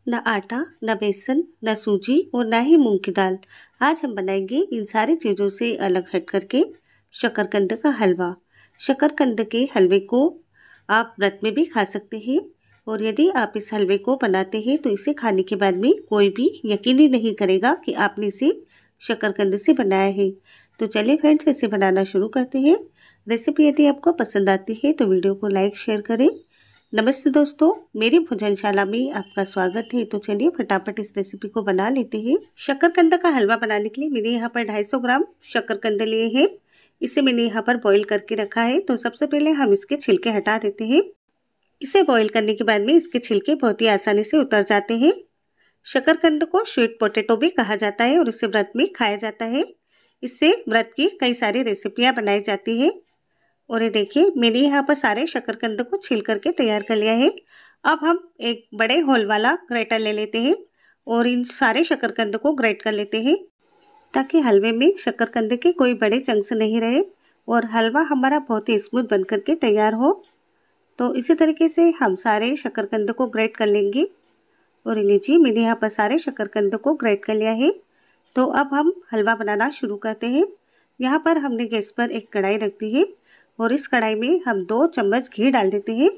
न आटा, न बेसन, न सूजी और न ही मूंग की दाल। आज हम बनाएंगे इन सारी चीज़ों से अलग हट करके शकरकंद का हलवा। शकरकंद के हलवे को आप व्रत में भी खा सकते हैं और यदि आप इस हलवे को बनाते हैं तो इसे खाने के बाद में कोई भी यकीन ही नहीं करेगा कि आपने इसे शकरकंद से बनाया है। तो चलिए फ्रेंड्स, इसे बनाना शुरू करते हैं। रेसिपी यदि आपको पसंद आती है तो वीडियो को लाइक शेयर करें। नमस्ते दोस्तों, मेरी भोजनशाला में आपका स्वागत है। तो चलिए फटाफट इस रेसिपी को बना लेते हैं। शकरकंद का हलवा बनाने के लिए मैंने यहाँ पर 250 ग्राम शकरकंद लिए हैं। इसे मैंने यहाँ पर बॉईल करके रखा है। तो सबसे पहले हम इसके छिलके हटा देते हैं। इसे बॉईल करने के बाद में इसके छिलके बहुत ही आसानी से उतर जाते हैं। शकरकंद को स्वीट पोटैटो भी कहा जाता है और इसे व्रत में खाया जाता है। इससे व्रत की कई सारी रेसिपियाँ बनाई जाती है। और ये देखिए, मैंने यहाँ पर सारे शकरकंद को छील करके तैयार कर लिया है। अब हम एक बड़े होल वाला ग्रेटर ले लेते हैं और इन सारे शकरकंद को ग्रेट कर लेते हैं ताकि हलवे में शकरकंद के कोई बड़े चंक्स नहीं रहे और हलवा हमारा बहुत ही स्मूथ बन करके तैयार हो। तो इसी तरीके से हम सारे शकरकंद को ग्रेट कर लेंगे। और लीजिए, मैंने यहाँ पर सारे शकरकंद को ग्रेट कर लिया है। तो अब हम हलवा बनाना शुरू करते हैं। यहाँ पर हमने गैस पर एक कढ़ाई रख दी है और इस कढ़ाई में हम 2 चम्मच घी डाल देते हैं।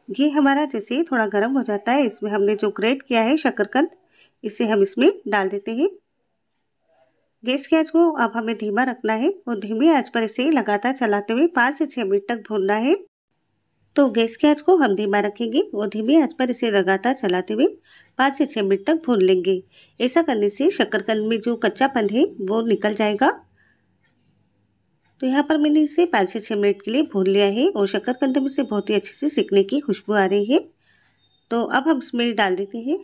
घी हमारा जैसे ही थोड़ा गर्म हो जाता है, इसमें हमने जो ग्रेट किया है शकरकंद, इसे हम इसमें डाल देते हैं। गैस की आंच को अब हमें धीमा रखना है और धीमी आंच पर इसे लगातार चलाते हुए 5 से 6 मिनट तक भूनना है। तो गैस की आंच को हम धीमा रखेंगे और धीमी आंच पर इसे लगातार चलाते हुए 5 से 6 मिनट तक भून लेंगे। ऐसा करने से शकरकंद में जो कच्चापन है वो निकल जाएगा। तो यहाँ पर मैंने इसे 5 से 6 मिनट के लिए भून लिया है और शकरकंद में से बहुत ही अच्छे से सिकने की खुशबू आ रही है। तो अब हम इसमें डाल देते हैं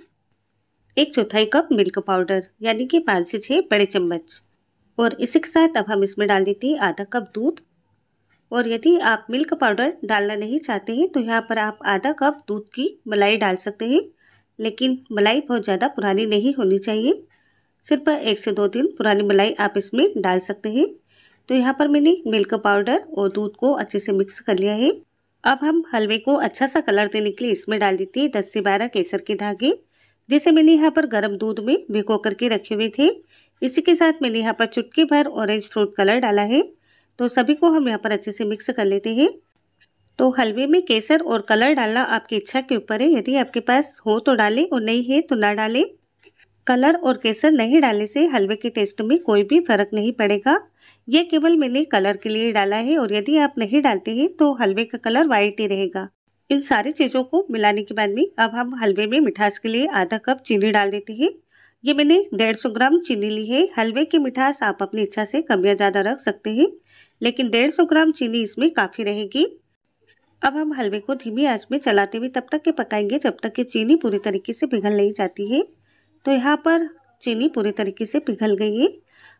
1/4 कप मिल्क पाउडर, यानी कि 5 से 6 बड़े चम्मच। और इसी के साथ अब हम इसमें डाल देते हैं आधा कप दूध। और यदि आप मिल्क पाउडर डालना नहीं चाहते हैं तो यहाँ पर आप आधा कप दूध की मलाई डाल सकते हैं, लेकिन मलाई बहुत ज़्यादा पुरानी नहीं होनी चाहिए। सिर्फ 1 से 2 दिन पुरानी मलाई आप इसमें डाल सकते हैं। तो यहाँ पर मैंने मिल्क पाउडर और दूध को अच्छे से मिक्स कर लिया है। अब हम हलवे को अच्छा सा कलर देने के लिए इसमें डाल देते हैं 10 से 12 केसर के धागे, जिसे मैंने यहाँ पर गर्म दूध में भिगो करके रखे हुए थे। इसी के साथ मैंने यहाँ पर चुटकी भर ऑरेंज फ्रूट कलर डाला है। तो सभी को हम यहाँ पर अच्छे से मिक्स कर लेते हैं। तो हलवे में केसर और कलर डालना आपकी इच्छा के ऊपर है। यदि आपके पास हो तो डालें और नहीं है तो ना डालें। कलर और केसर नहीं डालने से हलवे के टेस्ट में कोई भी फर्क नहीं पड़ेगा। यह केवल मैंने कलर के लिए डाला है और यदि आप नहीं डालते हैं तो हलवे का कलर वाइट ही रहेगा। इन सारी चीज़ों को मिलाने के बाद में अब हम हलवे में मिठास के लिए आधा कप चीनी डाल देते हैं। ये मैंने 150 ग्राम चीनी ली है। हलवे की मिठास आप अपनी इच्छा से कम या ज़्यादा रख सकते हैं, लेकिन 150 ग्राम चीनी इसमें काफ़ी रहेगी। अब हम हलवे को धीमी आंच में चलाते हुए तब तक के पकाएंगे जब तक कि चीनी पूरी तरीके से पिघल नहीं जाती है। तो यहाँ पर चीनी पूरी तरीके से पिघल गई है।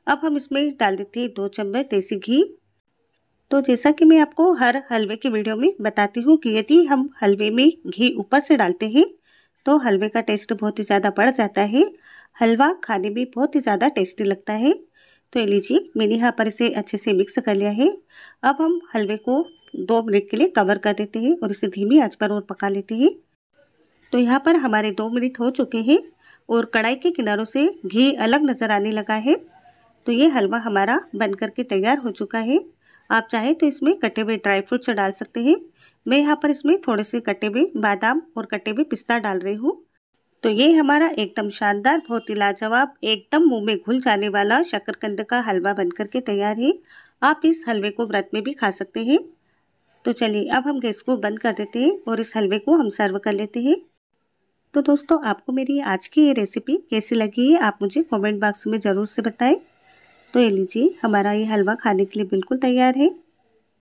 अब हम इसमें डाल देते हैं 2 चम्मच देसी घी। तो जैसा कि मैं आपको हर हलवे की वीडियो में बताती हूँ कि यदि हम हलवे में घी ऊपर से डालते हैं तो हलवे का टेस्ट बहुत ही ज़्यादा बढ़ जाता है। हलवा खाने में बहुत ही ज़्यादा टेस्टी लगता है। तो ये लीजिए, मैंने यहाँ पर इसे अच्छे से मिक्स कर लिया है। अब हम हलवे को 2 मिनट के लिए कवर कर देते हैं और इसे धीमी आँच पर और पका लेते हैं। तो यहाँ पर हमारे 2 मिनट हो चुके हैं और कढ़ाई के किनारों से घी अलग नज़र आने लगा है। तो ये हलवा हमारा बन करके तैयार हो चुका है। आप चाहें तो इसमें कटे हुए ड्राई फ्रूट्स डाल सकते हैं। मैं यहाँ पर इसमें थोड़े से कटे हुए बादाम और कटे हुए पिस्ता डाल रही हूँ। तो ये हमारा एकदम शानदार, बहुत ही लाजवाब, एकदम मुंह में घुल जाने वाला शकरकंद का हलवा बन करके तैयार है। आप इस हलवे को व्रत में भी खा सकते हैं। तो चलिए अब हम गैस को बंद कर देते हैं और इस हलवे को हम सर्व कर लेते हैं। तो दोस्तों, आपको मेरी आज की ये रेसिपी कैसी लगी है आप मुझे कमेंट बॉक्स में ज़रूर से बताएं। तो ये लीजिए, हमारा ये हलवा खाने के लिए बिल्कुल तैयार है।